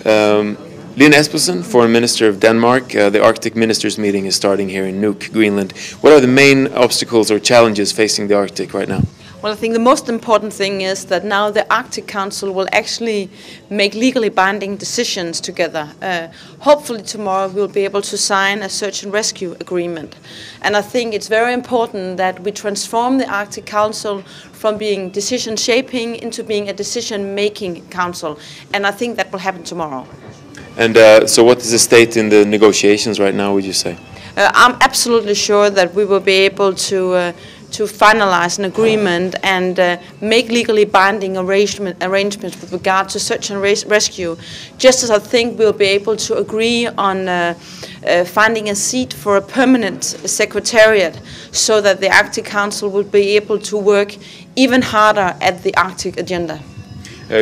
Lene Espersen, Foreign Minister of Denmark, the Arctic Ministers meeting is starting here in Nuuk, Greenland. What are the main obstacles or challenges facing the Arctic right now? Well, I think the most important thing is that now the Arctic Council will actually make legally binding decisions together. Hopefully tomorrow we'll be able to sign a search and rescue agreement. And I think it's very important that we transform the Arctic Council from being decision shaping into being a decision making council. And I think that will happen tomorrow. And so what is the state in the negotiations right now, would you say? I'm absolutely sure that we will be able to finalize an agreement and make legally binding arrangements with regard to search and rescue, just as I think we'll be able to agree on finding a seat for a permanent secretariat so that the Arctic Council will be able to work even harder at the Arctic agenda.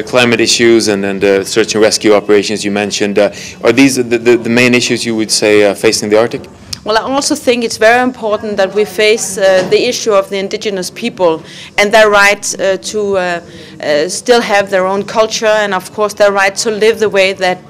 Climate issues and search and rescue operations you mentioned, are these the main issues you would say facing the Arctic? Well, I also think it's very important that we face the issue of the indigenous people and their right to still have their own culture and, of course, their right to live the way that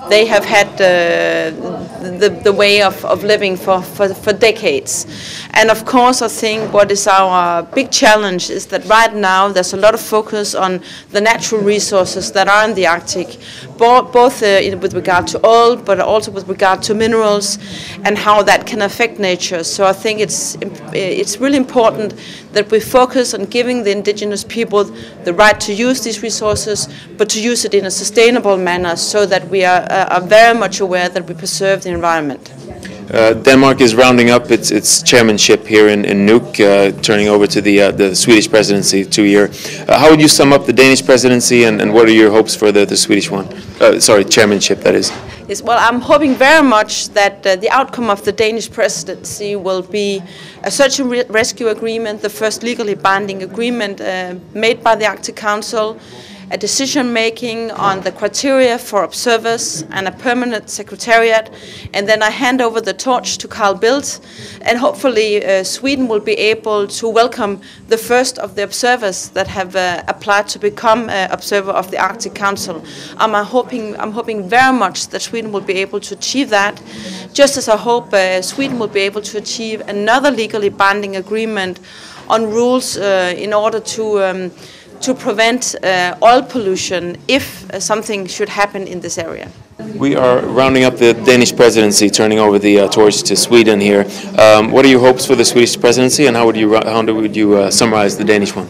they have had the way of living for decades. And, of course, I think what is our big challenge is that right now there's a lot of focus on the natural resources that are in the Arctic, both with regard to oil, but also with regard to minerals and how that can affect nature. So I think it's really important that we focus on giving the indigenous people the right to use these resources, but to use it in a sustainable manner so that we are very much aware that we preserve the environment. Denmark is rounding up its chairmanship here in Nuuk, turning over to the Swedish presidency 2 year. How would you sum up the Danish presidency and what are your hopes for the Swedish one? Chairmanship, that is. Yes, well, I'm hoping very much that the outcome of the Danish presidency will be a search and rescue agreement, the first legally binding agreement made by the Arctic Council, a decision-making on the criteria for observers and a permanent secretariat, and then I hand over the torch to Carl Bildt, and hopefully Sweden will be able to welcome the first of the observers that have applied to become observer of the Arctic Council. I'm hoping very much that Sweden will be able to achieve that, just as I hope Sweden will be able to achieve another legally binding agreement on rules in order to prevent oil pollution if something should happen in this area. We are rounding up the Danish presidency, turning over the torch to Sweden here. What are your hopes for the Swedish presidency and how would you summarize the Danish one?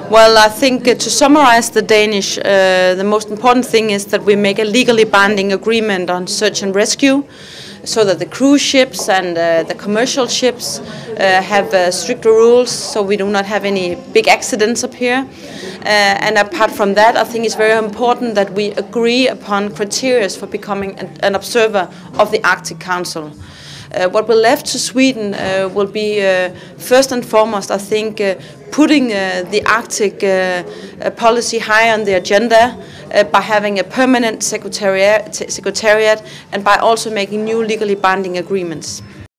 Well, I think to summarize the Danish, the most important thing is that we make a legally binding agreement on search and rescue, so that the cruise ships and the commercial ships have stricter rules, so we do not have any big accidents up here. And apart from that, I think it's very important that we agree upon criteria for becoming an observer of the Arctic Council. What will left to Sweden will be first and foremost, I think, putting the Arctic policy high on the agenda by having a permanent secretariat and by also making new legally binding agreements.